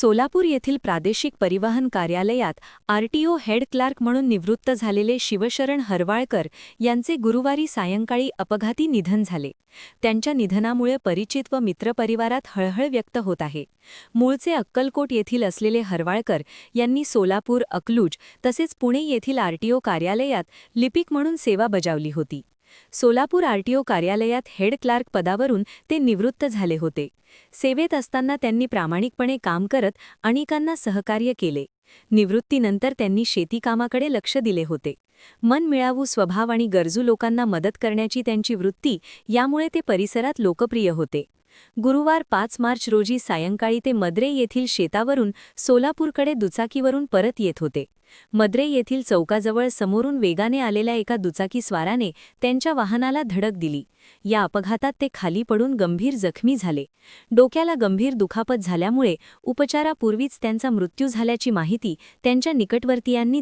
सोलापूर येथील प्रादेशिक परिवहन कार्यालयात आरटीओ हेड क्लार्क म्हणून निवृत्त झालेले शिवशरण हरवाळकर यांचे गुरुवारी सायंकाळी अपघाती निधन झाले. त्यांच्या निधनामुळे परिचित व मित्रपरिवारात हळहळ व्यक्त होत आहे. मूळचे अक्कलकोट येथील असलेले हरवाळकर यांनी सोलापूर, अकलूज तसेच पुणे येथील आरटीओ कार्यालयात लिपिक म्हणून सेवा बजावली होती. सोलापूर आरटीओ कार्यालयात हेड क्लार्क पदावरून ते निवृत्त झाले होते. सेवेत असताना त्यांनी प्रामाणिकपणे काम करत अनेकांना सहकार्य केले. निवृत्तीनंतर त्यांनी शेतीकामाकडे लक्ष दिले होते. मनमिळावू स्वभाव आणि गरजू लोकांना मदत करण्याची त्यांची वृत्ती यामुळे ते परिसरात लोकप्रिय होते. गुरुवार 5 मार्च रोजी सायंकाळी ते मद्रे येथील शेतावरून सोलापूरकडे दुचाकीवरून परत येत होते. मद्रे येथील चौकाजवळ समोरून वेगाने आलेल्या एका दुचाकीस्वाराने त्यांच्या वाहनाला धडक दिली. या अपघातात ते खाली पडून गंभीर जखमी झाले. डोक्याला गंभीर दुखापत झाल्यामुळे उपचारापूर्वीच त्यांचा मृत्यू झाल्याची माहिती त्यांच्या निकटवर्तीयांनी